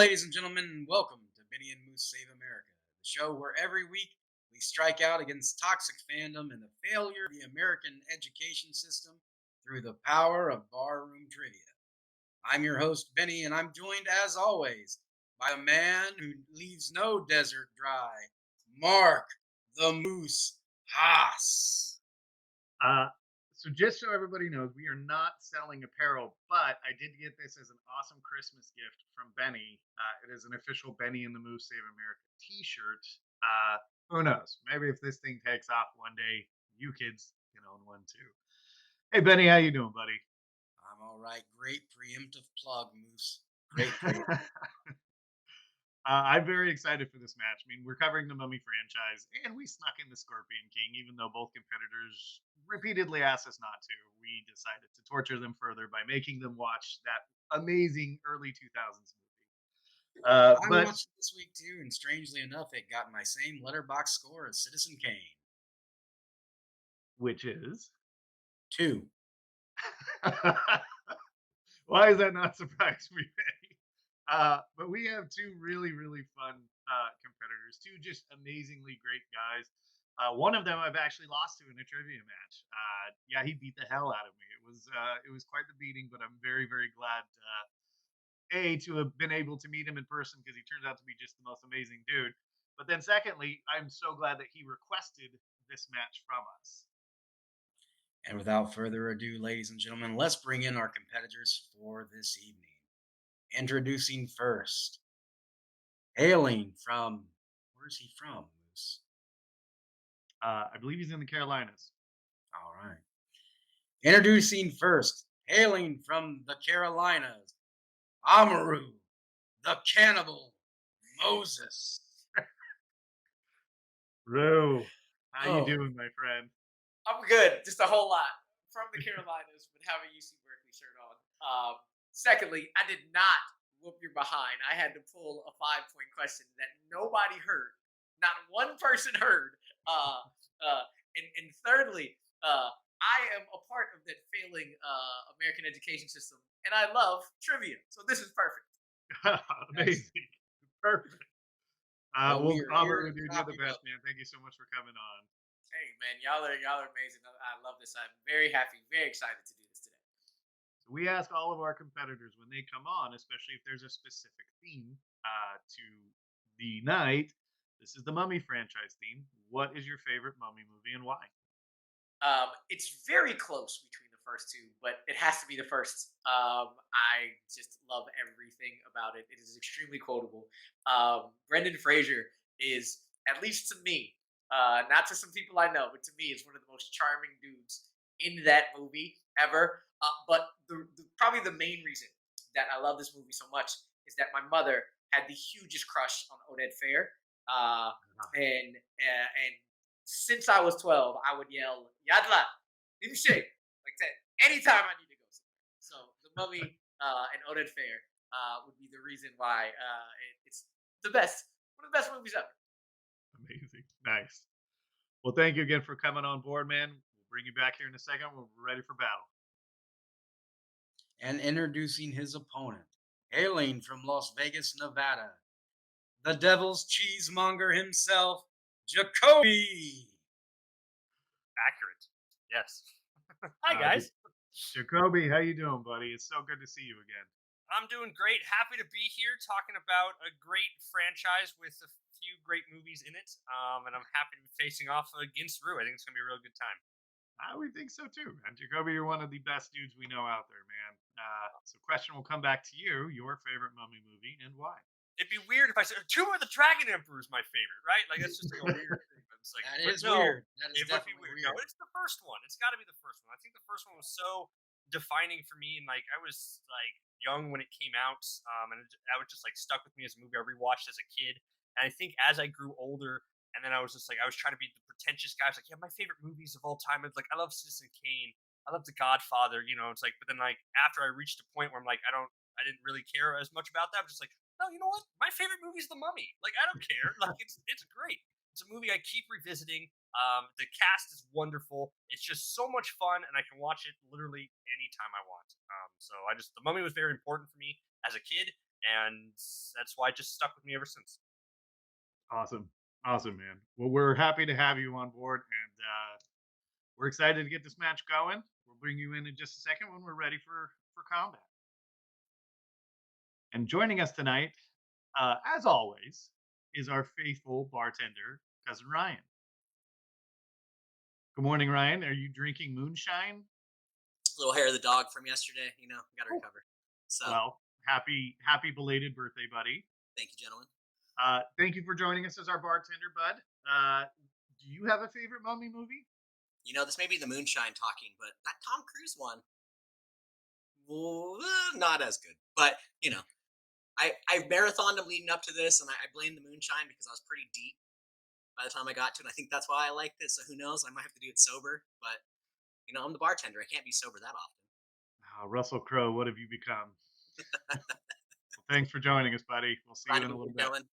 ladies and gentlemen, and welcome to Benny and Moose Save America, the show where every week we strike out against toxic fandom and the failure of the American education system through the power of barroom trivia. I'm your host, Benny, and I'm joined, as always, by a man who leaves no desert dry, Mark the Moose Haas. Uh, so just so everybody knows, we are not selling apparel, but I did get this as an awesome Christmas gift from Benny. It is an official Benny and the Moose Save America T-shirt. Who knows? Maybe if this thing takes off one day, you kids can own one too. Hey Benny, how you doing, buddy? I'm all right. Great preemptive plug, Moose. Great preemptive. I'm very excited for this match. I mean, we're covering the Mummy franchise, and we snuck in the Scorpion King, even though both competitors repeatedly asked us not to. We decided to torture them further by making them watch that amazing early 2000s movie. I But watched it this week too, and strangely enough, it got my same letterbox score as Citizen Kane. which is Two. why is that not surprising me? Benny? But we have two really, really fun competitors, two just amazingly great guys. One of them I've actually lost to in a trivia match. Yeah, he beat the hell out of me. It was quite the beating, but I'm very, very glad a to have been able to meet him in person because he turns out to be just the most amazing dude. But then, secondly, I'm so glad that he requested this match from us. And without further ado, ladies and gentlemen, let's bring in our competitors for this evening. Introducing first, hailing from, where's he from, Moose? I believe he's in the Carolinas. All right. Introducing first, hailing from the Carolinas, Amaru, the Cannibal Moses. Rue, how you Oh, doing, my friend? I'm good. Just a whole lot from the Carolinas, but have a UC Berkeley shirt on. Secondly, I did not whoop your behind. I had to pull a 5 point question that nobody heard, not one person heard. And thirdly, I am a part of that failing American education system, and I love trivia. So this is perfect. Nice. Amazing. Perfect. Well, we Well, are here Amaru, to dude, you're chop the you best, up. man. Thank you so much for coming on. Hey man, y'all are amazing. I love this. I'm very happy, very excited to do this today. So we ask all of our competitors when they come on, especially if there's a specific theme to the night. This is the Mummy franchise theme. What is your favorite Mummy movie and why? It's very close between the first two, but it has to be the first. I just love everything about it. It is extremely quotable. Brendan Fraser is, at least to me, not to some people I know, but to me, is one of the most charming dudes in that movie ever. But probably the main reason that I love this movie so much is that my mother had the hugest crush on Oded Fair, uh, and since I was 12, I would yell "Yadla, Imshe" like that anytime I need to go somewhere. So the Mummy and Oded Fair would be the reason why it's the best, one of the best movies ever. Amazing. Nice. Well, thank you again for coming on board, man. We'll bring you back here in a second when we're ready for battle. And introducing his opponent, hailing from Las Vegas, Nevada, the devil's cheesemonger himself, Jacoby. Accurate. Yes. Hi Uh, guys. Jacoby, how you doing, buddy? It's so good to see you again. I'm doing great. Happy to be here talking about a great franchise with a few great movies in it. And I'm happy to be facing off against Rue. I think it's gonna be a real good time. We think so too, man. Jacoby, you're one of the best dudes we know out there, man. So, question will come back to you. Your favorite Mummy movie and why? It'd be weird if I said Tomb of the Dragon Emperor is my favorite, right? Like that's just like a weird thing. But it's like, That but is no, weird. That is it would be definitely weird. No, weird. it's the first one. It's got to be the first one. I think the first one was so defining for me, and like I was like young when it came out, and that was just like stuck with me as a movie I rewatched as a kid. And I think as I grew older, and then I was just like I was trying to be the pretentious guy. I was like, yeah, my favorite movies of all time. It's like I love Citizen Kane. I love The Godfather. You know, it's like, but then like after I reached a point where I'm like, I didn't really care as much about that. I'm just like, no, you know what? My favorite movie is The Mummy. Like, I don't care. Like, it's great. It's a movie I keep revisiting. The cast is wonderful. It's just so much fun, and I can watch it literally anytime I want. So the Mummy was very important for me as a kid, and that's why it just stuck with me ever since. Awesome. Awesome, man. Well, we're happy to have you on board, and we're excited to get this match going. We'll bring you in just a second when we're ready for combat. And joining us tonight, as always, is our faithful bartender, cousin Ryan. Good morning, Ryan. Are you drinking moonshine? Little hair of the dog from yesterday, got to Oh. recover. So, Well, happy belated birthday, buddy. thank you, gentlemen. Thank you for joining us as our bartender, bud. Do you have a favorite mummy movie? This may be the moonshine talking, but that Tom Cruise one, well, not as good. But I marathoned them leading up to this, and I blame the moonshine because I was pretty deep by the time I got to it. And I think that's why I like this. So who knows? I might have to do it sober, but I'm the bartender. I can't be sober that often. Russell Crowe, what have you become? Well, thanks for joining us, buddy. We'll see you in a little bit. Gentlemen.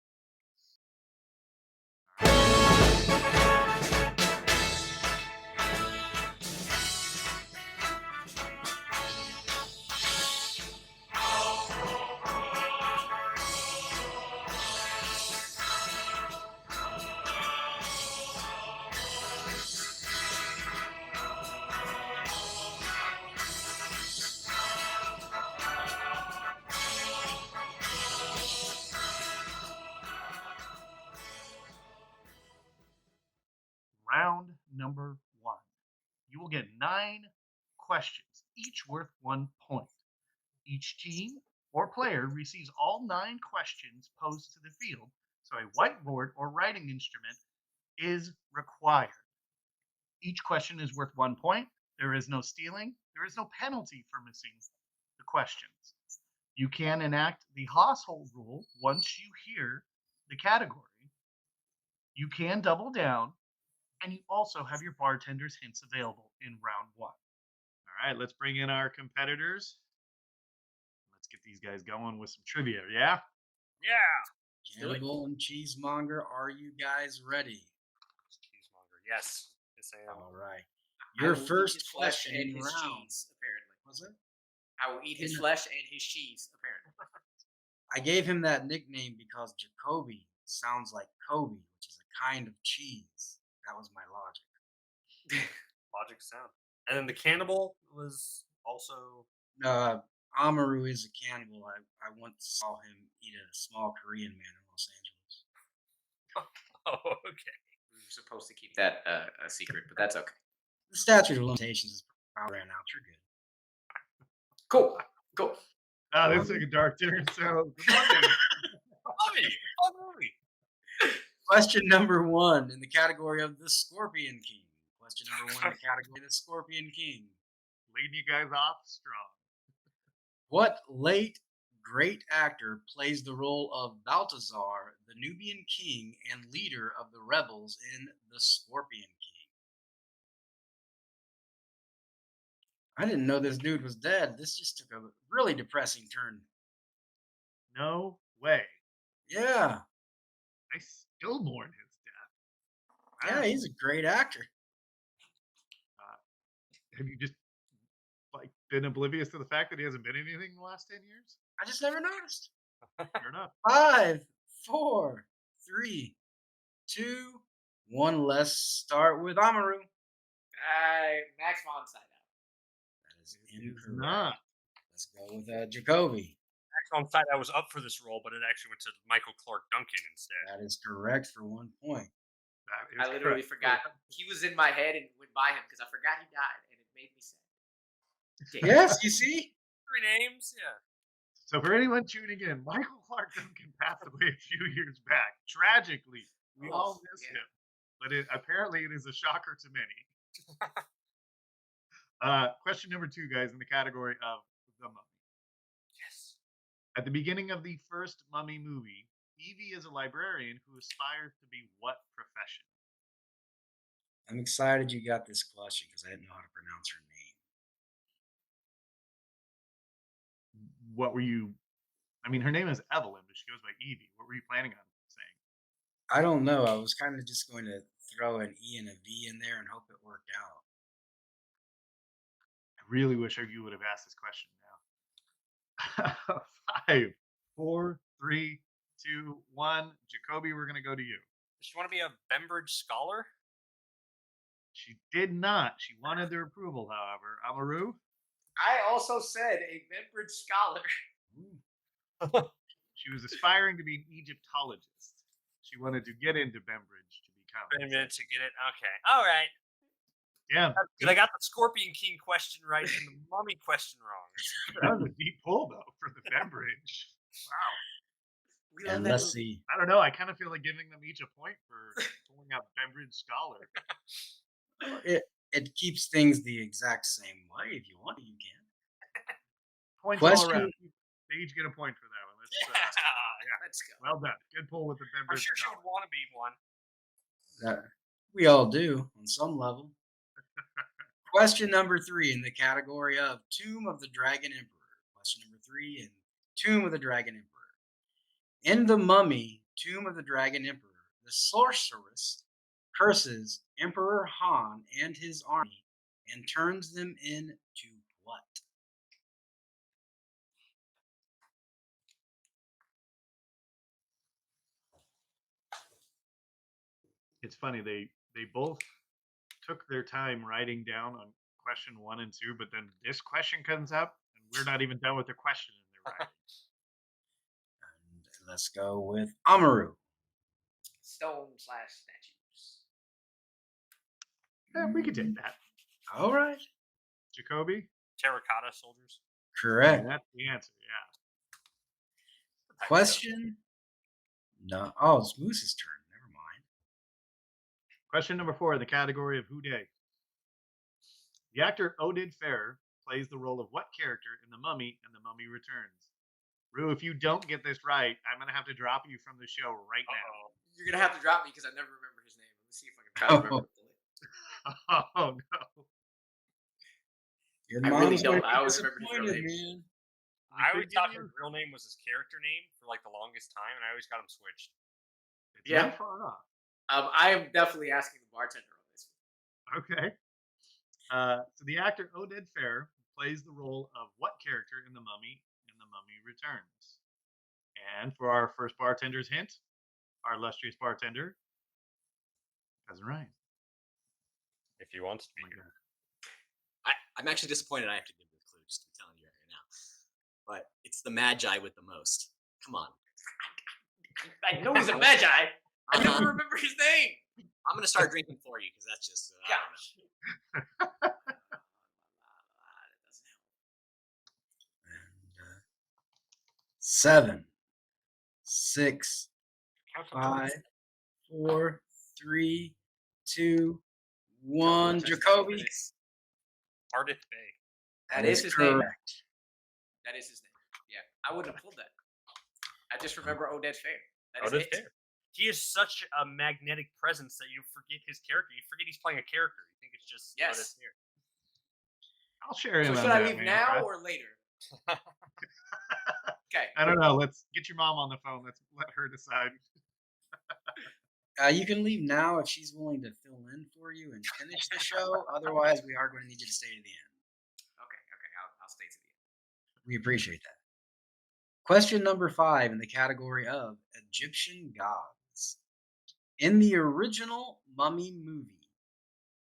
Round number 1. You will get 9 questions, each worth 1 point. Each team or player receives all 9 questions posed to the field, so a whiteboard or writing instrument is required. Each question is worth 1 point. There is no stealing. There is no penalty for missing the questions. You can enact the household rule once you hear the category. You can double down, and you also have your bartender's hints available in round 1. All right, let's bring in our competitors. Let's get these guys going with some trivia, yeah? Yeah. do it. Cannibal and Cheesemonger, are you guys ready? Cheesemonger. Yes. Yes, I am. All right. I Your will eat first his flesh question and in his round. cheese, apparently. Was it? I will eat his Yeah. flesh and his cheese, apparently. I gave him that nickname because Jacoby sounds like Kobe, which is a kind of cheese. That was my logic. Logic sound. And then the cannibal was also. Amaru is a cannibal. I once saw him eat a small Korean man in Los Angeles. Oh, okay. We were supposed to keep that a secret, but that's okay. The statute of limitations is probably ran out. You're good. Cool. Cool. This took a dark turn. So, good morning. Movie. Question number 1 in the category of the Scorpion King. Question number 1 in the category of the Scorpion King. Leading you guys off strong. What late great actor plays the role of Balthazar, the Nubian king and leader of the rebels in The Scorpion King? I didn't know this dude was dead. This just took a really depressing turn. No way. Yeah. I still mourn his death. Yeah, Wow. he's a great actor. Have you just been oblivious to the fact that he hasn't been in anything in the last 10 years? I just never noticed. Fair enough. 5, 4, 3, 2, 1. Let's start with Amaru. Max von Sydow. That is It is incorrect. not. Let's go with Jacoby. Actually, on side, I was up for this role, but it actually went to Michael Clark Duncan instead. That is correct for 1 point. That is I literally correct. forgot. He was in my head and went by him because I forgot he died, and it made me sad. Damn. Yes, you see? 3 names, yeah. So for anyone tuning in, Michael Clark Duncan passed away a few years back. Tragically, we all miss yeah. him, but apparently it is a shocker to many. Question number 2, guys, in the category of the mummy. Yes. At the beginning of the first Mummy movie, Evie is a librarian who aspires to be what profession? I'm excited you got this question because I didn't know how to pronounce her name. What were you? I mean, her name is Evelyn, but she goes by Evie. What were you planning on saying? I don't know. I was kind of just going to throw an E and a V in there and hope it worked out. I really wish you would have asked this question now. 5, 4, 3, 2, 1. Jacoby, we're going to go to you. Does she want to be a Bembridge scholar? She did not. She wanted their approval, however. Amaru? I also said a Bembridge scholar. She was aspiring to be an Egyptologist. She wanted to get into Bembridge to become. Wait a minute to get it. Okay. All right. Yeah. Good. I got the Scorpion King question right and the Mummy question wrong. That was a deep pull, though, for the Bembridge. Wow. We love And that let's movie. see. I don't know. I kind of feel like giving them each a point for pulling out Bembridge Scholar. It keeps things the exact same way. If you want, you can. Points all Question- around. They each get a point for that one. Let's go. Well done. Good pull with the I'm Bembridge sure she Scholar. would want to be one. We all do on some level. Question number 3 in the category of Tomb of the Dragon Emperor. Question number 3 in Tomb of the Dragon Emperor. In The Mummy, Tomb of the Dragon Emperor, the sorceress curses Emperor Han and his army and turns them into what? It's funny. They both took their time writing down on question 1 and 2, but then this question comes up, and we're not even done with the question in their writing. And let's go with Amaru. Stone/statues. We could take that. All right. Jacoby? Terracotta soldiers. Correct. That's the answer, yeah. Question. No. Oh, it's Moose's turn. Never mind. Question number 4 in the category of Who Dey? The actor Oded Fehr plays the role of what character in The Mummy and The Mummy Returns? Rue, if you don't get this right, I'm going to have to drop you from the show right now. You're gonna have to drop me because I never remember his name. Let me see if I can try to remember it. Oh, no. Your I really mom's don't. gonna be I always remember his real disappointed, name. man. I always could thought give his you- real name was his character name for like the longest time, and I always got him switched. It's Yeah. not far off. I am definitely asking the bartender on this one. Okay. So the actor Oded Fehr plays the role of what character in The Mummy and The Mummy Returns? And for our first bartender's hint, our illustrious bartender, Cousin Ryan. If he wants to be Oh my here. God. I'm actually disappointed I have to give you the clue, just to be telling you right now. But it's the Magi with the most. Come on. I know he's a magi. I Uh-huh. never remember his name. I'm going to start drinking for you because that's just. I don't know. Gosh. That doesn't help. And, 7, 6, Count them 5, twice. 4, 3, 2, Tell me 1. what Jacoby. it is. Ardith Bay. That is his name. correct. That is his name. Yeah, I wouldn't have pulled that. I just remember Oded Fehr. That is Ardith it. Bay. He is such a magnetic presence that you forget his character. You forget he's playing a character. You think it's just Yes. Ardith Bay. I'll share him So on should I that, leave man. now or later? Okay. I don't know. Let's get your mom on the phone. Let's let her decide. You can leave now if she's willing to fill in for you and finish the show. Otherwise, we are going to need you to stay to the end. Okay. I'll stay to the end. We appreciate that. Question number 5 in the category of Egyptian gods. In the original Mummy movie,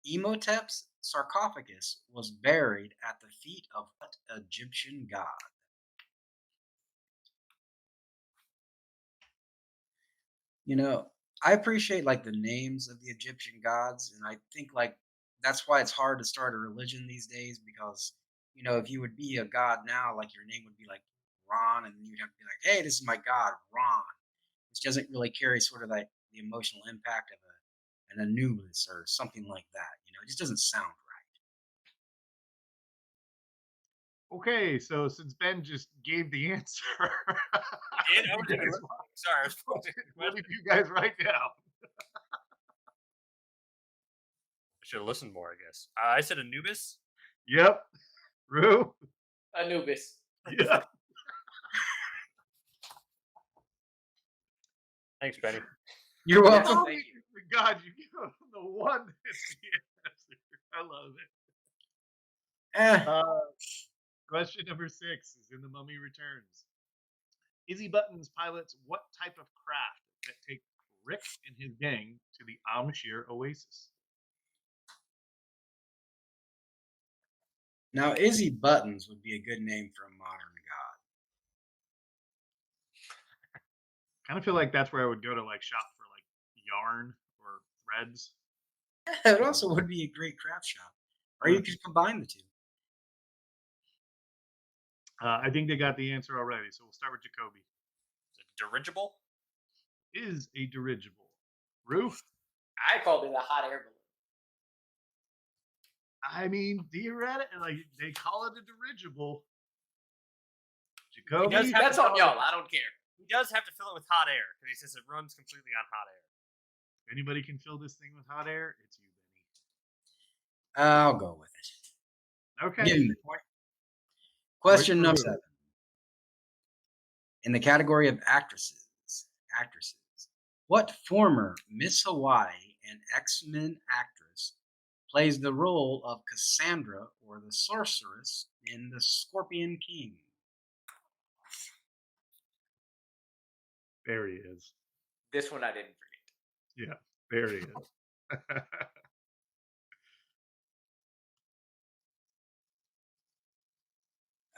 Imhotep's sarcophagus was buried at the feet of what Egyptian god? You know, I appreciate like the names of the Egyptian gods, and I think like that's why it's hard to start a religion these days because if you would be a god now, like your name would be like Ron, and you'd have to be like, "Hey, this is my god, Ron," which doesn't really carry sort of like the emotional impact of an Anubis or something like that. It just doesn't sound right. Okay, so since Ben just gave the answer, Did? I was you guys- listening. Sorry, I was focusing. what did you guys write down? I should have listened more, I guess. I said Anubis. Yep. Rue? Anubis. Yeah. Thanks, Benny. You're Yes, welcome. thank you. God, you give him the one that's the answer. I love it. Eh, Question number 6 is in The Mummy Returns. Izzy Buttons pilots what type of craft that take Rick and his gang to the Amshir Oasis? Now, Izzy Buttons would be a good name for a modern Kind of feel like that's where I would go to like shop for like yarn or threads. god. It also would be a great craft shop. Or you could combine the two. I think they got the answer already, so we'll start with Jacoby. Is it dirigible? Is a dirigible. Rue? I called it a hot air balloon. I mean, theoretically, like they call it a dirigible. Jacoby, does have That's to on tell y'all. us- I don't care. He does have to fill it with hot air because he says it runs completely on hot air. if anybody can fill this thing with hot air, it's you, I'll go with it. Benny. Okay. Give him the point. Question for number Rue. 7. In the category of actresses, what former Miss Hawaii and X-Men actress plays the role of Cassandra or the sorceress in The Scorpion King? There he is. This one I didn't forget. Yeah, there he is.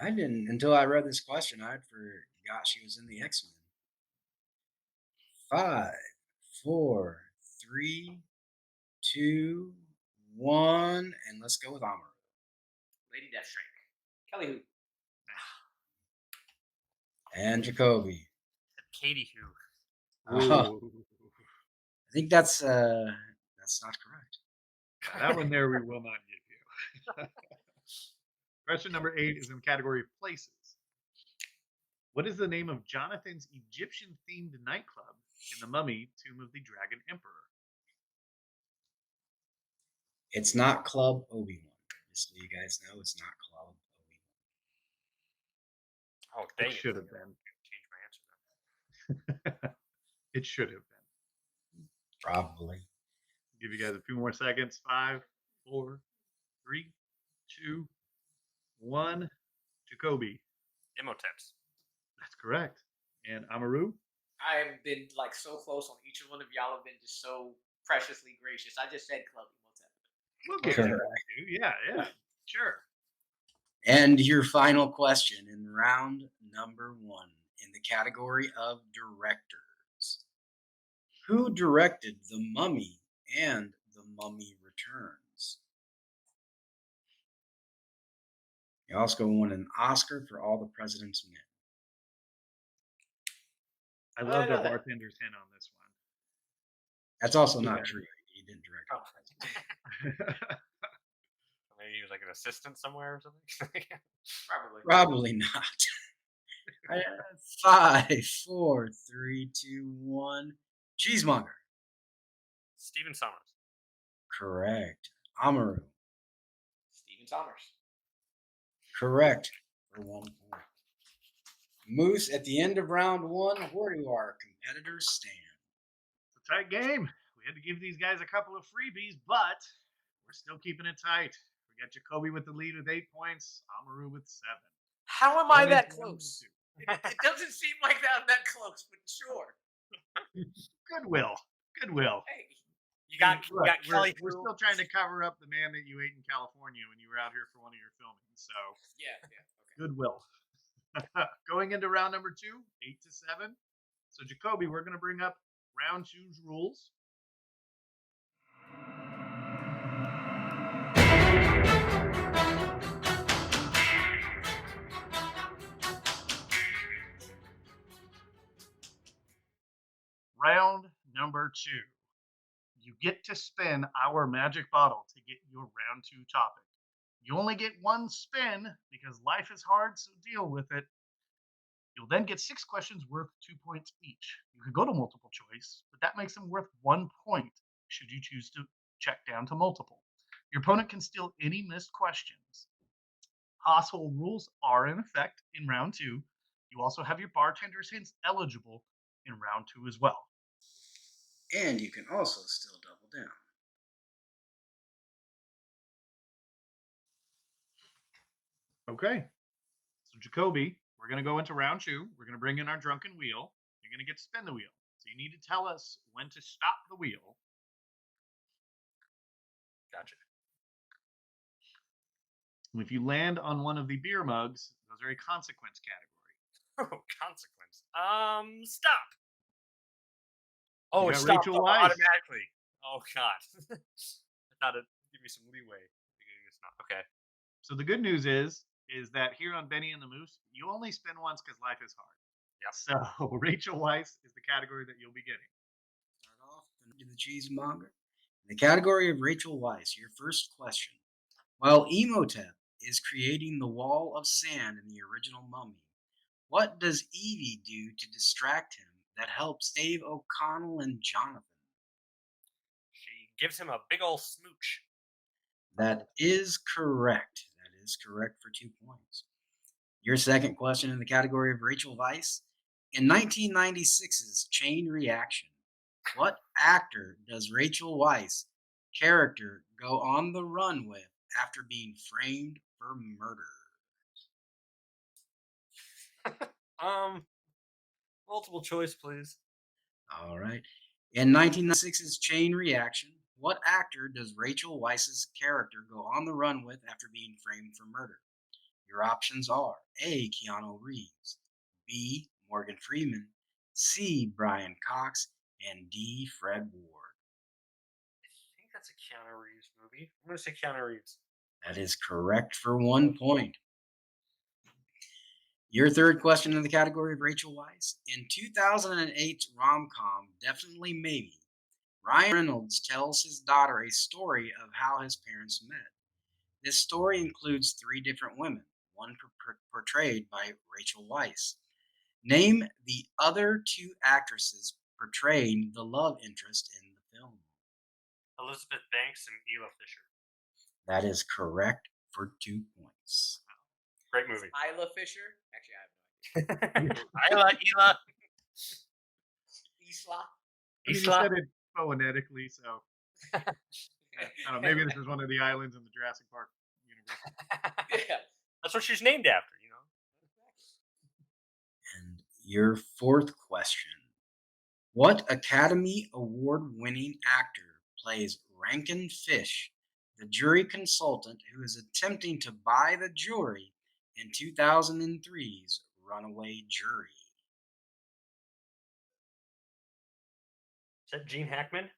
I didn't until I read this question. I forgot she was in the X-Men. 5, 4, 3, 2, 1, and let's go with Amaru. Lady Deathstrike. Kelly Who. And Jacoby. Katie Who. Oh, Ooh. I think that's not correct. Yeah, that one there we will not give you. Question number 8 is in the category of places. What is the name of Jonathan's Egyptian-themed nightclub in The Mummy, Tomb of the Dragon Emperor? It's not Club Obi-Wan. Just so you guys know, it's not Club Obi-Wan. Oh, dang It it. should have I'm gonna been. Change my answer then. It should have been. Probably. Give you guys a few more seconds. 5, 4, 3, 2, 1. Jacoby. Imhotep's. That's correct. And Amaru? I've been like so close on each one of y'all have been just so preciously gracious. I just said Club Imhotep. We'll give Correct. you that, dude. Yeah, sure. And your final question in round number 1 in the category of directors. Who directed The Mummy and The Mummy Returns? You also won an Oscar for All the President's Men. I Oh, I loved know our that. bartender's hint on this one. That's also Yeah. not true. He didn't direct All the President's Men. Maybe he was like an assistant somewhere or something. Probably. Probably not. 5, 4, 3, 2, 1. Cheesemonger. Stephen Summers. Correct. Amaru. Stephen Sommers. Correct for 1 point. Moose, at the end of round 1, where do our competitors stand? It's a tight game. We had to give these guys a couple of freebies, but we're still keeping it tight. We got Jacoby with the lead with 8 points, Amaru with 7. How am I Going that into round close? two. It doesn't seem like I'm that close, but sure. Goodwill. Hey. You got Look, Kelly we're Who. still trying to cover up the man that you ate in California when you were out here for one of your filmings. So Yeah. Okay. goodwill. Going into round number 2, 8 to 7. So Jacoby, we're going to bring up round 2's rules. Round number 2. You get to spin our magic bottle to get your round 2 topic. You only get 1 spin because life is hard, so deal with it. You'll then get 6 questions worth 2 points each. You could go to multiple choice, but that makes them worth 1 point should you choose to check down to multiple. Your opponent can steal any missed questions. Household rules are in effect in round 2. You also have your bartender's hints eligible in round 2 as well. And you can also still double down. Okay. So Jacoby, We're going to go into round two. We're going to bring in our drunken wheel. You're going to get to spin the wheel. So you need to tell us when to stop the wheel. Gotcha. And if you land on one of the beer mugs, those are a consequence category. Oh, consequence. Stop. Oh, You it got stopped Rachel Weisz. automatically. Oh God. I thought it'd give me some leeway. It's not. Okay. So the good news is that here on Benny and the Moose, you only spin once because life is hard. Yep. So Rachel Weisz is the category that you'll be getting. Start off to the cheesemonger. In the category of Rachel Weisz, your first question. While Emotep is creating the wall of sand in the original Mummy, what does Evie do to distract him that helps save O'Connell and Jonathan? She gives him a big ol' smooch. That is correct. That is correct for 2 points. Your second question in the category of Rachel Weisz. In 1996's Chain Reaction, what actor does Rachel Weisz character go on the run with after being framed for murder? Multiple choice, please. All right. In 1996's Chain Reaction, what actor does Rachel Weisz's character go on the run with after being framed for murder? Your options are A. Keanu Reeves, B. Morgan Freeman, C. Brian Cox, and D. Fred Ward. I think that's a Keanu Reeves movie. I'm gonna say Keanu Reeves. That is correct for 1 point. Your third question in the category of Rachel Weisz. In 2008's rom-com Definitely Maybe, Ryan Reynolds tells his daughter a story of how his parents met. This story includes 3 different women, one portrayed by Rachel Weisz. Name the other 2 actresses portraying the love interest in the film. Elizabeth Banks and Ela Fisher. That is correct for 2 points. Great movie. Isla Fisher. Actually, I have no idea. Ela. Isla. I mean, you said it phonetically, so I don't know, maybe this is one of the islands in the Jurassic Park universe. Yeah. That's what she's named after, you know. And your fourth question. What Academy Award winning actor plays Rankin Fish, the jury consultant who is attempting to buy the jury in 2003's Runaway Jury? Is that Gene Hackman?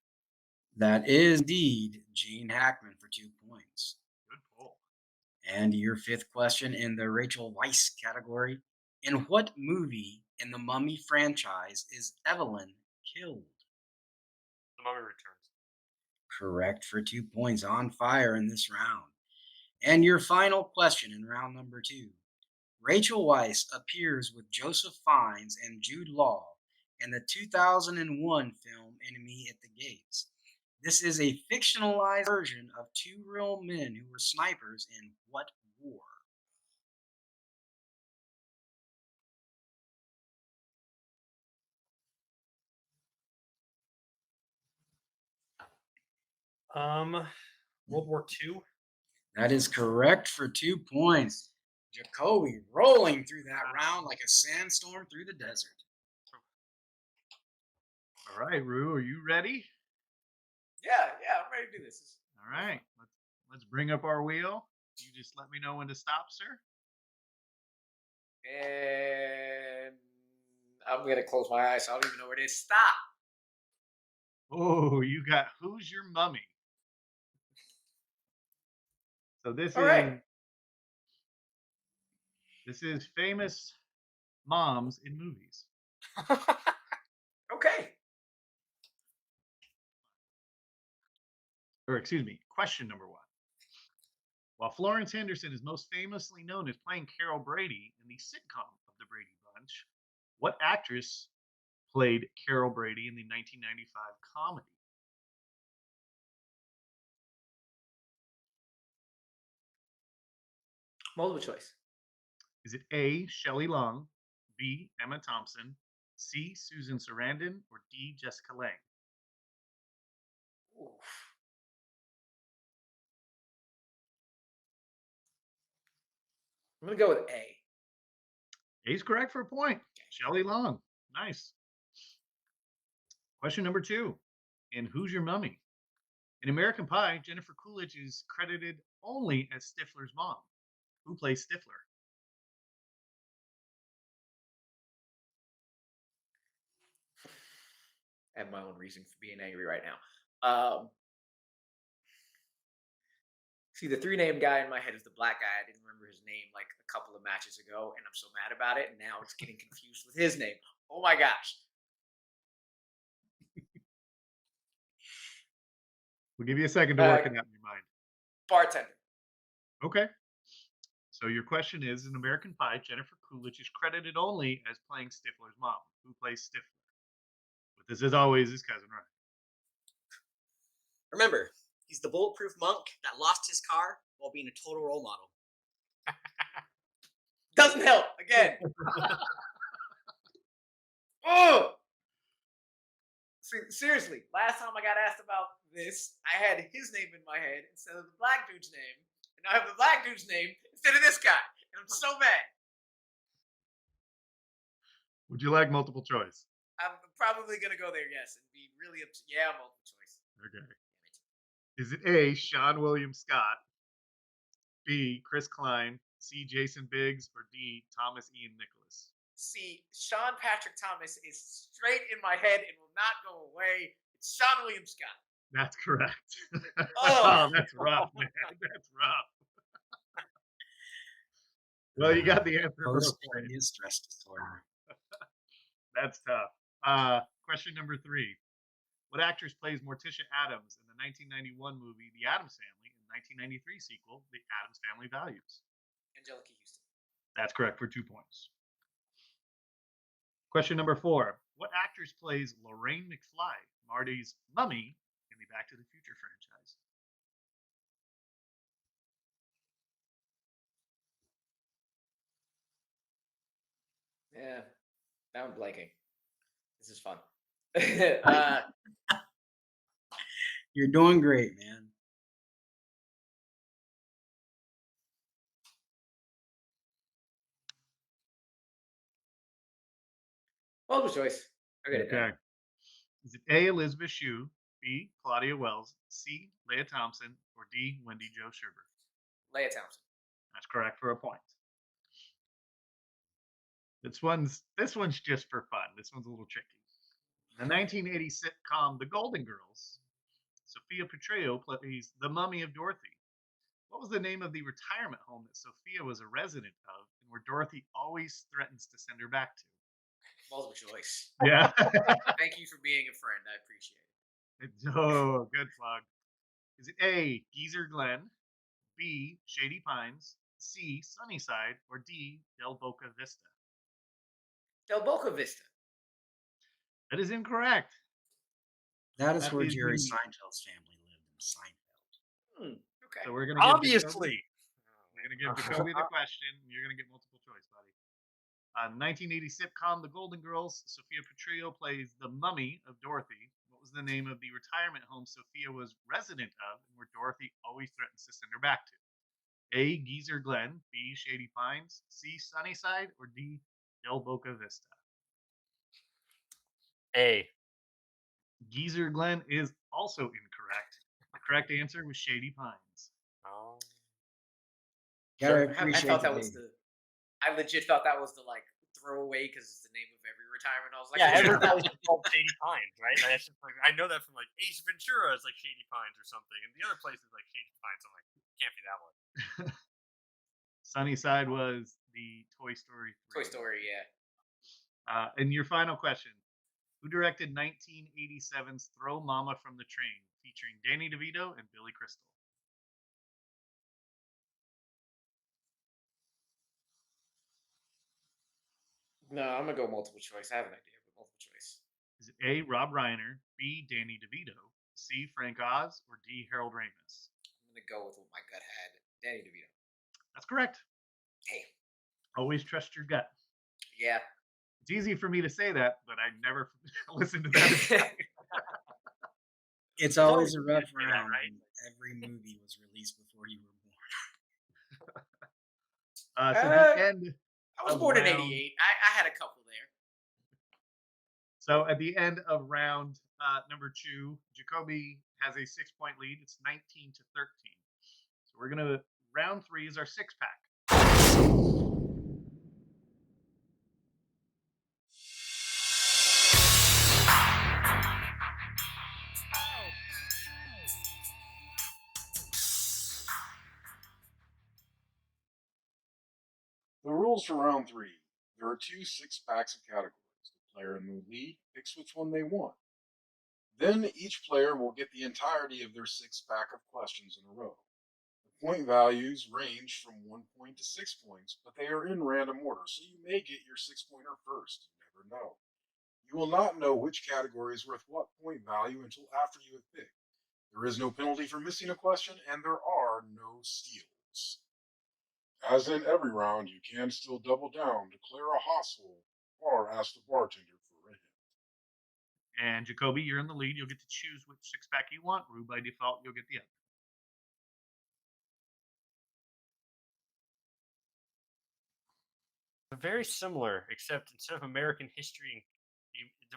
That is indeed Gene Hackman for 2 points. Good pull. And your fifth question in the Rachel Weisz category. In what movie in the Mummy franchise is Evelyn killed? The Mummy Returns. Correct for 2 points. On fire in this round. And your final question in round number 2. Rachel Weisz appears with Joseph Fiennes and Jude Law in the 2001 film Enemy at the Gates. This is a fictionalized version of 2 real men who were snipers in what war? World War II. That is correct for 2 points. Jacoby rolling through that round like a sandstorm through the desert. All right, Rue, are you ready? Yeah, I'm ready to do this. All right, let's bring up our wheel. You just let me know when to stop, sir. And I'm gonna close my eyes. So I don't even know where it is. Stop. Oh, you got Who's Your Mummy? So All right. this is famous moms in movies. Okay. Or excuse me, question number 1. While Florence Henderson is most famously known as playing Carol Brady in the sitcom of The Brady Bunch, what actress played Carol Brady in the 1995 comedy? Multiple choice. Is it A. Shelley Long, B. Emma Thompson, C. Susan Sarandon, or D. Jessica Lange? Oof. I'm gonna go with A. A's correct for a point. Shelley Long. Nice. Question number 2. In Who's Your Mummy? In American Pie, Jennifer Coolidge is credited only as Stifler's mom. Who plays Stifler? I have my own reason for being angry right now. See, the three-name guy in my head is the black guy. I didn't remember his name like a couple of matches ago, and I'm so mad about it. And now it's getting confused with his name. Oh my gosh. We'll give you a second to work it out in your mind. Bartender. Okay. So your question is, in American Pie, Jennifer Coolidge is credited only as playing Stifler's mom. Who plays Stifler? With this, as always, is Cousin Ryan. Remember, he's the bulletproof monk that lost his car while being a total role model. Doesn't help. Again. Oh! Seriously, last time I got asked about this, I had his name in my head instead of the black dude's name. And now I have the black dude's name instead of this guy. And I'm so mad. Would you like multiple choice? I'm probably going to go there, yes, and be really upset. Yeah, multiple choice. Okay. Is it A, Sean William Scott, B, Chris Klein, C, Jason Biggs, or D, Thomas Ian Nicholas? See, Sean Patrick Thomas is straight in my head and will not go away. It's Sean William Scott. That's correct. Oh. That's rough, man. That's rough. Well, you got the answer. for a point. Post-prandial stress disorder. That's tough. Question number 3. What actress plays Morticia Addams in the 1991 movie The Addams Family and 1993 sequel The Addams Family Values? Angelica Houston. That's correct for 2 points. Question number 4. What actress plays Lorraine McFly, Marty's mummy, in the Back to the Future franchise? Yeah, now I'm blanking. This is fun. You're doing great, man. Multiple choice. I got it Okay. down. Is it A, Elizabeth Shue, B, Claudia Wells, C, Leah Thompson, or D, Wendy Jo Sherber? Leah Thompson. That's correct for a point. This one's just for fun. This one's a little tricky. In the 1980 sitcom The Golden Girls, Sophia Petrillo plays the mummy of Dorothy. What was the name of the retirement home that Sophia was a resident of and where Dorothy always threatens to send her back to? Multiple choice. Yeah. Thank you for being a friend. I appreciate it. Oh, good plug. Is it A, Geezer Glen, B, Shady Pines, C, Sunnyside, or D, Del Boca Vista? Del Boca Vista. That is incorrect. That is That where is Jerry the- Seinfeld's family lived in Seinfeld. Okay. So we're gonna give Obviously. Jacoby the question. You're gonna get multiple choice, buddy. 1980 sitcom The Golden Girls, Sophia Petrillo plays the mummy of Dorothy. What was the name of the retirement home Sophia was resident of and where Dorothy always threatens to send her back to? A, Geezer Glen, B, Shady Pines, C, Sunnyside, or D, Del Boca Vista? A. Geezer Glen is also incorrect. The correct answer was Shady Pines. Oh. Gotta I appreciate thought the that was baby. I legit thought that was the like throwaway because it's the name of every retirement. I was like, Yeah, "What's every that?" place is called Shady Pines, right? That's just like, I know that from like Ace Ventura is like Shady Pines or something, and the other place is like Shady Pines. I'm like, can't be that one. Sunnyside was the Toy Story 3. Toy Story, yeah. And your final question. Who directed 1987's Throw Mama from the Train, featuring Danny DeVito and Billy Crystal? No, I'm gonna go multiple choice. I have an idea, but multiple choice. Is it A, Rob Reiner, B, Danny DeVito, C, Frank Oz, or D, Harold Ramis? I'm gonna go with what my gut had. Danny DeVito. That's correct. Hey. Always trust your gut. Yeah. It's easy for me to say that, but I never listened to that. It's always a rough say that, round. right? When every movie was released before you were born. So the end I was of born in round. '88. I had a couple there. So at the end of round number 2, Jacoby has a 6-point lead. It's 19-13. So we're gonna round 3 is our 6-pack. The rules for round 3. There are 2 six-packs of categories. The player in the lead picks which one they want. Then each player will get the entirety of their six-pack of questions in a row. The point values range from 1 point to 6 points, but they are in random order, so you may get your 6-pointer first. You never know. You will not know which category is worth what point value until after you have picked. There is no penalty for missing a question, and there are no steals. As in every round, you can still double down, declare a hostile, or ask the bartender for a hint. And Jacoby, you're in the lead. You'll get to choose which 6-pack you want. Rue, by default, you'll get the other. Very similar, except instead of American history,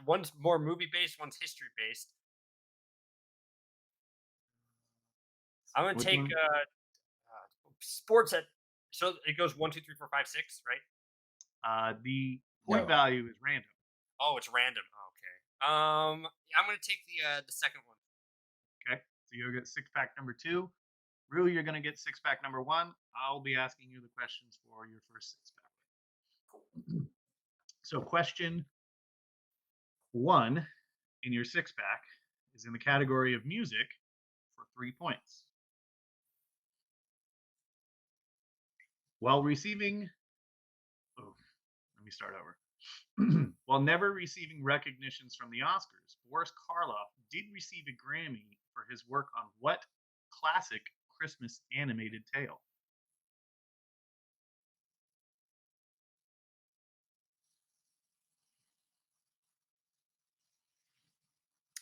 one's more movie based, one's history based. I'm gonna Which take one? sports at. So it goes 1, 2, 3, 4, 5, 6, right? The point No. value is random. Oh, it's random. Okay. I'm gonna take the second one. Okay, so you'll get 6-pack number 2. Rue, you're gonna get 6-pack number 1. I'll be asking you the questions for your first 6-pack. So question 1 in your 6-pack is in the category of music for 3 points. While receiving, let me start over. While never receiving recognitions from the Oscars, Boris Karloff did receive a Grammy for his work on what classic Christmas animated tale?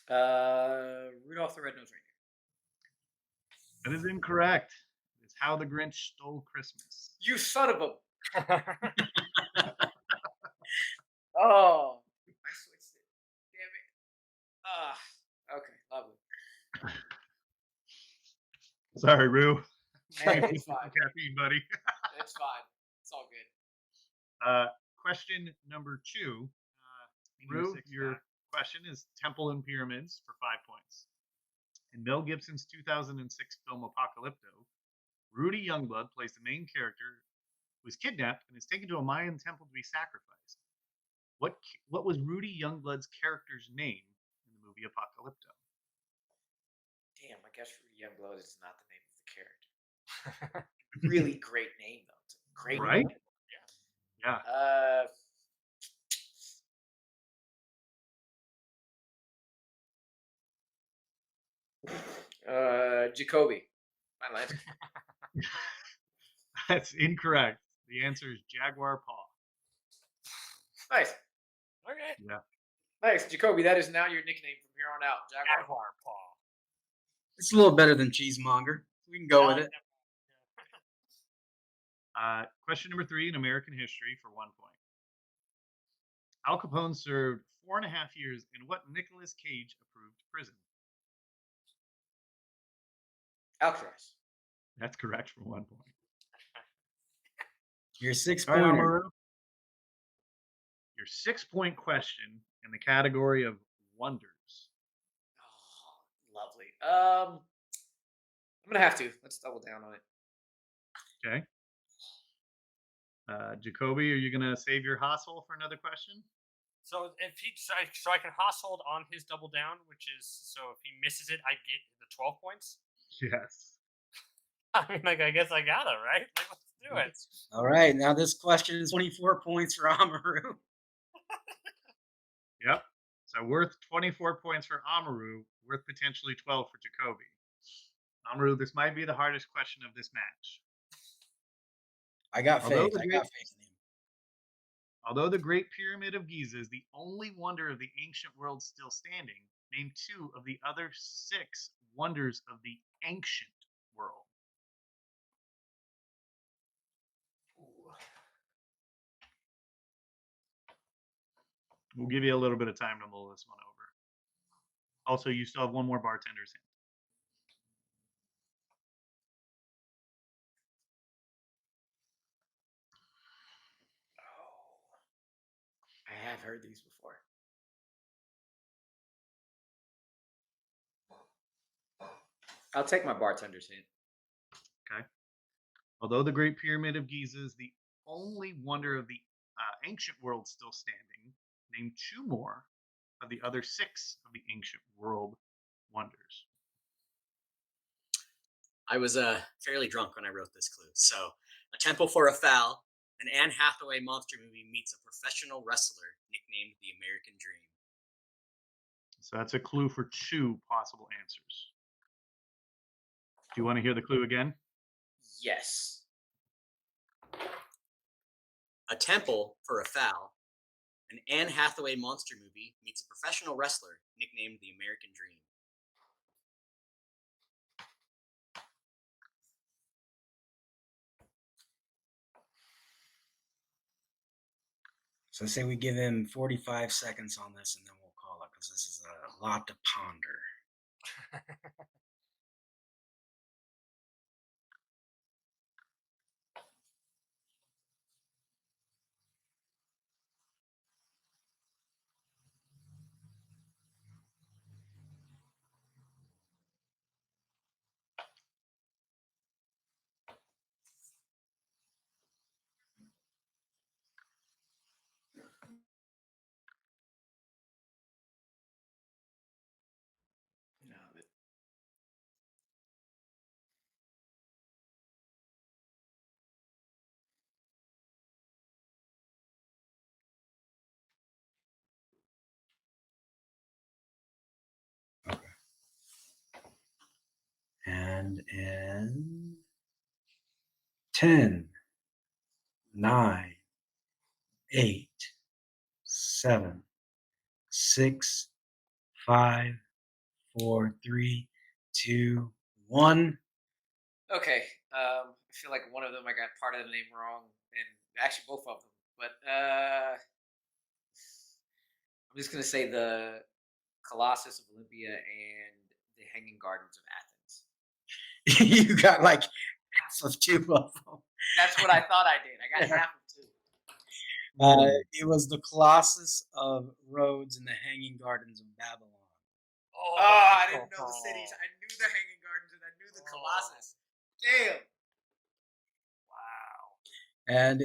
Rudolph the Red-Nosed Reindeer. That is incorrect. It's How the Grinch Stole Christmas. You son of a. Oh, I switched it. Damn it. Okay, lovely. Sorry, Rue. Hey, it's fine. Caffeine, buddy. It's fine. It's all good. Question number 2. In your Rue, 6-pack. your question is Temple and Pyramids for 5 points. In Mel Gibson's 2006 film Apocalypto, Rudy Youngblood plays the main character who is kidnapped and is taken to a Mayan temple to be sacrificed. What was Rudy Youngblood's character's name in the movie Apocalypto? Damn, I guess Rudy Youngblood is not the name of the character. Really great name though. It's a great Right? name. Yeah. Jacoby. My last. That's incorrect. The answer is Jaguar Paw. Nice. Okay. Yeah. Nice. Jacoby, that is now your nickname from here on out. Jaguar. Jaguar paw. It's a little better than cheesemonger. We can go with it. Question number 3 in American history for 1 point. Al Capone served 4.5 years in what Nicolas Cage approved prison? Alcatraz. That's correct for 1 point. Your six All right, pointer. Amaru. Your 6-point question in the category of wonders. Oh, lovely. I'm gonna have to. Let's double down on it. Okay. Jacoby, are you gonna save your hustle for another question? So if so I can household on his double down, which is so if he misses it, I get the 12 points. Yes. I mean, like I guess I gotta right. Like let's do it. All right. Now this question is 24 points for Amaru. Yep. So worth 24 points for Amaru, worth potentially 12 for Jacoby. Amaru, this might be the hardest question of this match. I got Although faith. the I great- got faith in him. Although the Great Pyramid of Giza is the only wonder of the ancient world still standing, name 2 of the other 6 wonders of the ancient world. We'll give you a little bit of time to mull this one over. Also, you still have one more bartender's hint. I have heard these before. I'll take my bartender's hint. Okay. Although the Great Pyramid of Giza is the only wonder of the ancient world still standing, name 2 more of the other 6 of the ancient world wonders. I was fairly drunk when I wrote this clue. So, A Temple for a Foul, an Anne Hathaway monster movie meets a professional wrestler nicknamed the American Dream. So that's a clue for 2 possible answers. Do you want to hear the clue again? Yes. A Temple for a Foul, an Anne Hathaway monster movie meets a professional wrestler nicknamed the American Dream. So say we give him 45 seconds on this and then we'll call it because this is a lot to ponder. No, but And in 10, 9, 8, 7, 6, 5, 4, 3, 2, 1. okay. I feel like one of them I got part of the name wrong, and actually both of them. But I'm just gonna say the Colossus of Olympia and the Hanging Gardens of Athens. You got like half of 2 of them. That's what I thought I did. I got half of 2. It was the Colossus of Rhodes and the Hanging Gardens of Babylon. Oh, I didn't know the cities. I knew the Hanging Gardens and I knew the Colossus. Damn. Wow. And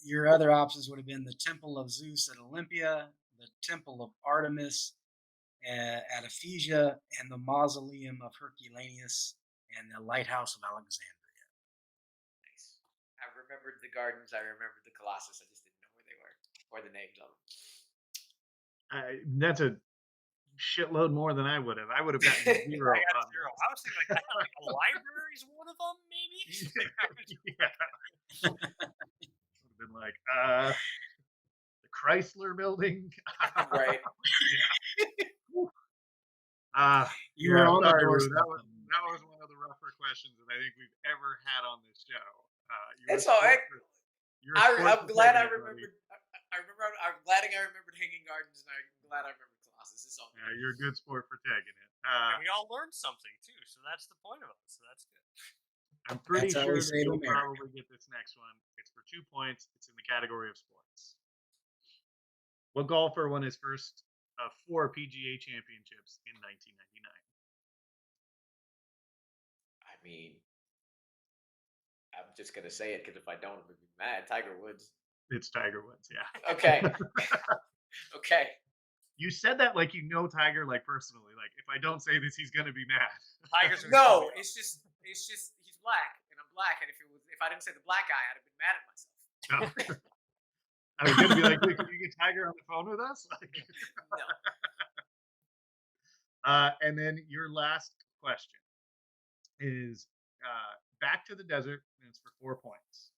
your other options would have been the Temple of Zeus at Olympia, the Temple of Artemis at Ephesia, and the Mausoleum of Herculaneum and the Lighthouse of Alexandria. Nice. I remembered the gardens. I remembered the Colossus. I just didn't know where they were or the names of them. That's a shitload more than I would have. I would have gotten 0. I got 0. I was thinking like a library's one of them, maybe. Yeah. Would have been like, the Chrysler building. Right. You were on the sorry, Rue. doorstep. That was one of the rougher questions that I think we've ever had on this show. It's all right. I'm glad I remembered. I'm glad I remembered Hanging Gardens, and I'm glad I remembered Colossus. It's all good. Yeah, you're a good sport for taking it. And we all learned something too, so that's the point of it. So that's good. I'm pretty That's how sure we that save you'll America. probably get this next one. It's for 2 points. It's in the category of sports. What golfer won his first 4 PGA championships in 1999? I mean, I'm just gonna say it because if I don't, I'm gonna be mad. Tiger Woods. It's Tiger Woods, yeah. Okay. Okay. You said that like you know Tiger like personally. Like if I don't say this, he's gonna be mad. Tigers are No, it's just he's black, and I'm black, and if I didn't say the black guy, I'd have been mad at myself. No. I was gonna be like, "Dude, can you get Tiger on the phone with us?" Like, No. and then your last question is Back to the Desert, and it's for 4 points.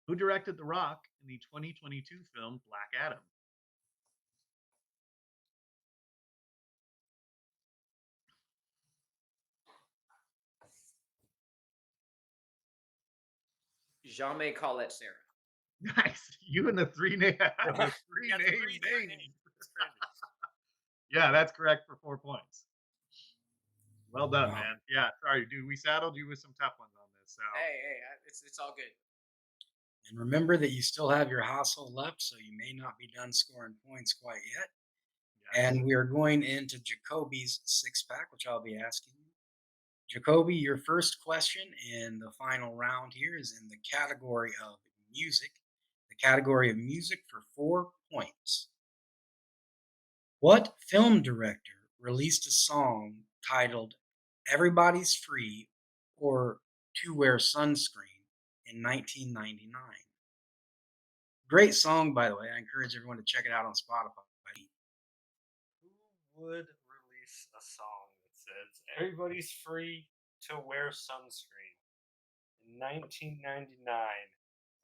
Who directed The Rock in the 2022 film Black Adam? Jean-May Colette Sarah. Nice. You and the three name the three Yeah, name three names. names. That's crazy. Yeah, that's correct for 4 points. Well done, Wow. man. Yeah, sorry, dude. We saddled you with some tough ones on this. So Hey, it's all good. And remember that you still have your household left, so you may not be done scoring points quite yet. yes. And we are going into Jacoby's six pack, which I'll be asking you. Jacoby, your first question in the final round here is in the category of music. The category of music for 4 points. What film director released a song titled Everybody's Free or To Wear Sunscreen in 1999? Great song, by the way. I encourage everyone to check it out on Spotify. Who would release a song that says everybody's free to wear sunscreen in 1999?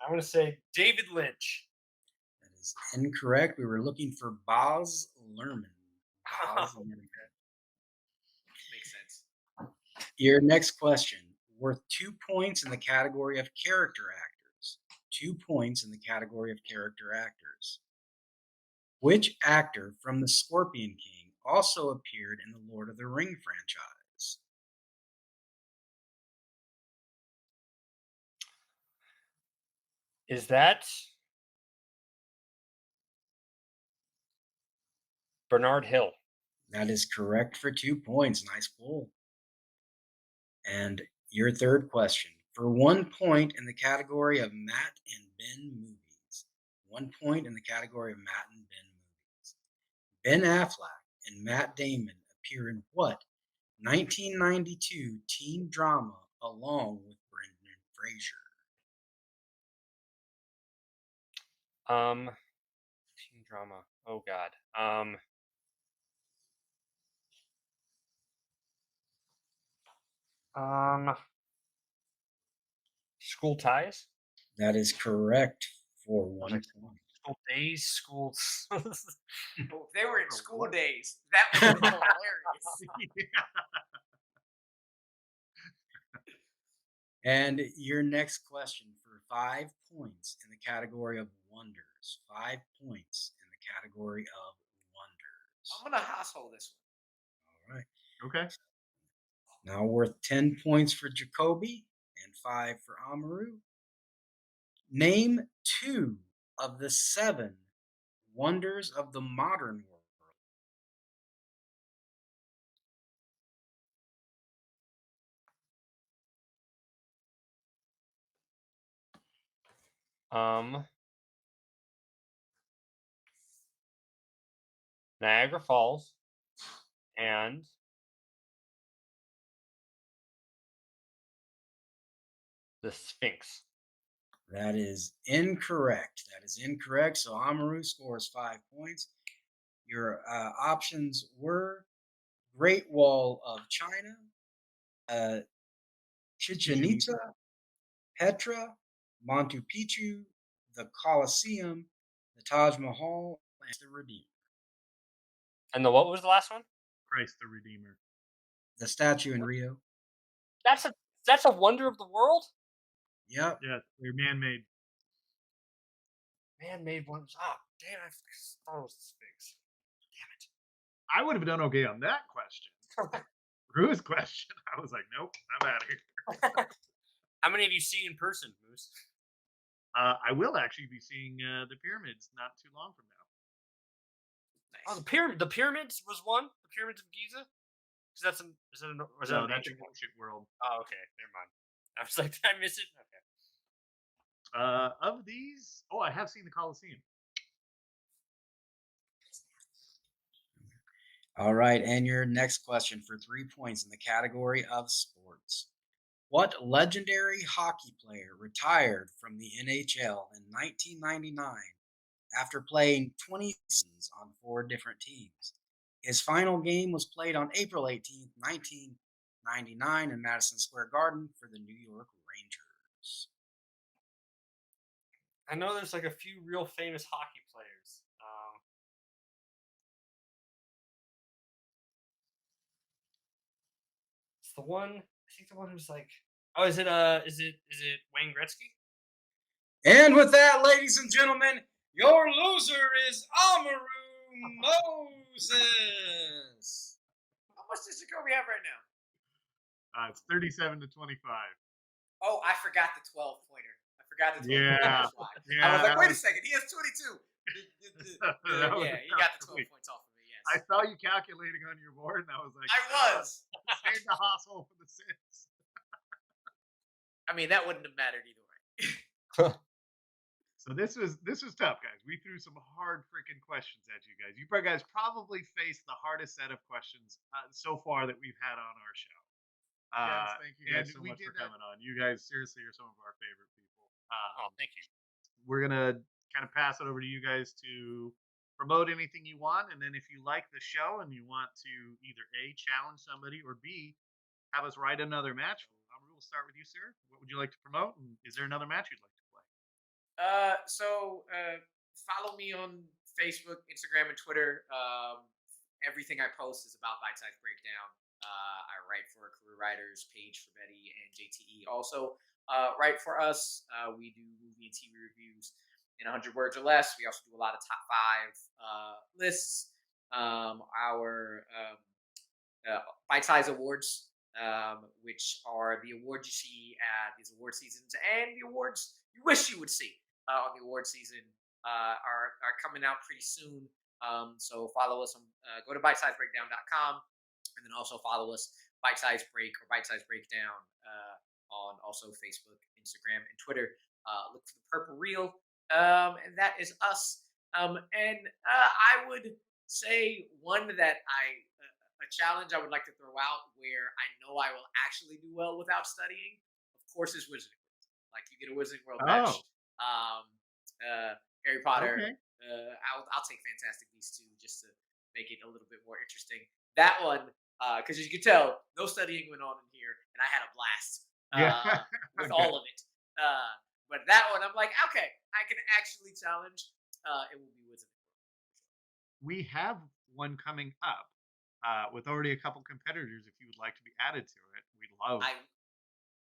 I'm going to say David Lynch. That is incorrect. We were looking for Baz Luhrmann. Baz Luhrmann. Makes sense. Your next question, worth 2 points in the category of character actors. 2 points in the category of character actors. Which actor from The Scorpion King also appeared in the Lord of the Ring franchise? Is that Bernard Hill? That is correct for 2 points. Nice pull. And your third question, for 1 point in the category of Matt and Ben movies. 1 point in the category of Matt and Ben movies. Ben Affleck and Matt Damon appear in what 1992 teen drama along with Brendan Fraser? Teen drama. Oh God. School ties. That is correct for I was one like, point. school days, schools. Oh, if they were in For school what? days, that would have been hilarious. Yeah. And your next question for 5 points in the category of wonders. 5 points in the category of I'm wonders. gonna household this All right. Okay. Now worth 10 points for Jacoby and 5 for Amaru. Name 2 of the 7 wonders of the modern world. um, Niagara Falls and the Sphinx. That is incorrect. That is incorrect. So Amaru scores 5 points. Your options were Great Wall of China, uh, Chichen Chichen Itza. Itza, Petra, Machu Picchu, the Colosseum, the Taj Mahal, and the Redeemer. And what was the last one? Christ the Redeemer. The statue in Rio. That's a wonder of the world. Yep. Yeah, they're man-made. Man-made ones. Ah, damn! I thought it was the Sphinx. I would have done okay on that question. Rue's question, I was like, nope, I'm out of here. How many have you seen in person, Moose? I will actually be seeing the pyramids not too long from now. Oh, Nice. the pyramids was one. The pyramids of Giza. Because that's an is that an was that No, an that's ancient an one? ancient world. Oh, okay, never mind. I was like, did I miss it? Okay. Of these, I have seen the Colosseum. All right. And your next question for 3 points in the category of sports. What legendary hockey player retired from the NHL in 1999 after playing 20 seasons on 4 different teams? His final game was played on April 18th, 1999 in Madison Square Garden for the New York Rangers. I know there's like a few real famous hockey players. It's the one. I think the one who's like. Oh, is it Wayne Gretzky? And with that, ladies and gentlemen, your loser is Amaru Moses. How much does Jacoby have right now? It's 37 to 25. Oh, I forgot the 12 pointer. I forgot the 12 pointer. Yeah. That's why. I Yeah, was like, that wait a was- second. He has 22. That was Yeah, a he got the tough 12 squeak. points off of me. Yes. I saw you calculating on your board, and I was like, I was. Save the household for the 6. I mean, that wouldn't have mattered either way. So this was tough, guys. We threw some hard freaking questions at you guys. You guys probably faced the hardest set of questions so far that we've had on our show. Yes, thank you guys and so we much did for that- coming on. You guys seriously are some of our favorite people. Oh, thank you. We're gonna kind of pass it over to you guys to promote anything you want, and then if you like the show and you want to either A, challenge somebody, or B, have us write another match. We'll start with you, sir. What would you like to promote? And is there another match you'd like to play? So follow me on Facebook, Instagram, and Twitter. Everything I post is about Bite Size Breakdown. I write for a Career Writers page for Betty and JTE. Also, write for us. We do movie and TV reviews in 100 words or less. We also do a lot of top 5 lists. Our Bite Size Awards, which are the awards you see at these award seasons and the awards you wish you would see on the award season, are coming out pretty soon. So follow us on go to bitesizebreakdown.com, and then also follow us Bite Size Break or Bite Size Breakdown on also Facebook, Instagram, and Twitter. Look for the purple reel, and that is us. And I would say one that a challenge I would like to throw out where I know I will actually do well without studying, of course, is Wizarding World. Like you get a Wizarding World match. Harry Potter. Okay. I'll take Fantastic Beasts 2 just to make it a little bit more interesting. That one, because as you can tell, no studying went on in here, and I had a blast Yeah. with Okay. all of it. But that one, I'm like, okay, I can actually challenge. It will be Wizarding World. We have one coming up with already a couple competitors. If you would like to be added to it, we'd love.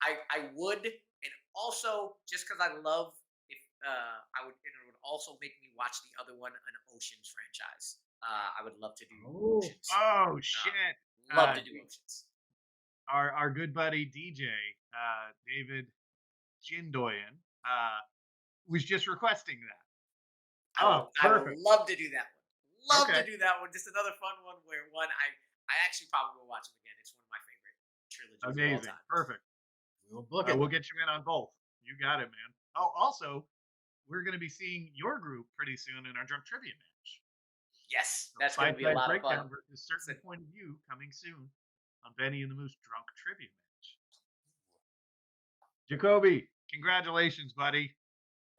I would, and also just because I love if I would, it would also make me watch the other one, an Oceans franchise. I would love to do Oceans. Oh shit! Love to do Oceans. Our good buddy DJ David Jindoyan was just requesting that. I would love to do that one. Love Okay. to do that one. Just another fun one where I actually probably will watch them again. It's one of my favorite trilogies of all Amazing, time. perfect. We'll book it. We'll get you in on both. You got it, man. Oh, also, we're going to be seeing your group pretty soon in our drunk trivia match. Yes, So that's going to be a Side lot of Breakdown fun. versus Certain Point of View coming soon on Benny and the Moose drunk trivia match. Jacoby, congratulations, buddy.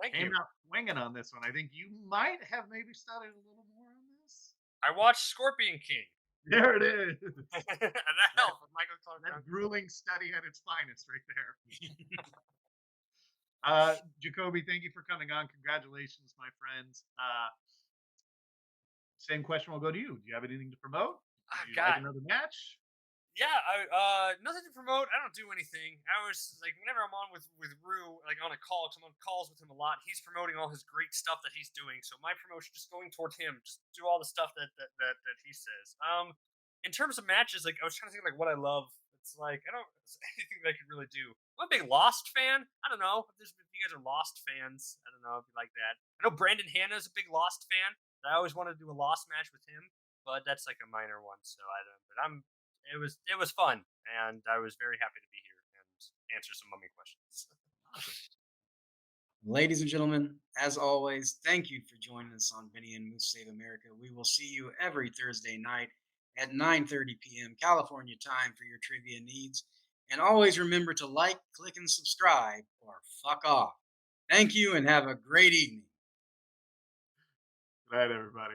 Thank Came you. out swinging on this one. I think you might have maybe studied a little more on this. I watched Scorpion King. There it is. And that helped with Michael Clark. That grueling study at its finest right there. Jacoby, thank you for coming on. Congratulations, my friends. Same question will go to you. Do you have anything to promote? Do you like God. another match? Yeah, nothing to promote. I don't do anything. I was like, whenever I'm on with Rue, like on a call, 'cause I'm on calls with him a lot. He's promoting all his great stuff that he's doing. So my promotion just going toward him. Just do all the stuff that he says. In terms of matches, like I was trying to think like what I love. It's like I don't it's anything that I could really do. I'm a big Lost fan. I don't know if you guys are Lost fans. I don't know if you like that. I know Brandon Hanna is a big Lost fan. I always wanted to do a Lost match with him, but that's like a minor one. So I don't. But it was fun, and I was very happy to be here and answer some mummy questions. Ladies and gentlemen, as always, thank you for joining us on Benny and Moose Save America. We will see you every Thursday night at 9:30 p.m. California time for your trivia needs. And always remember to like, click, and subscribe, or fuck off. Thank you and have a great evening. Good night, everybody.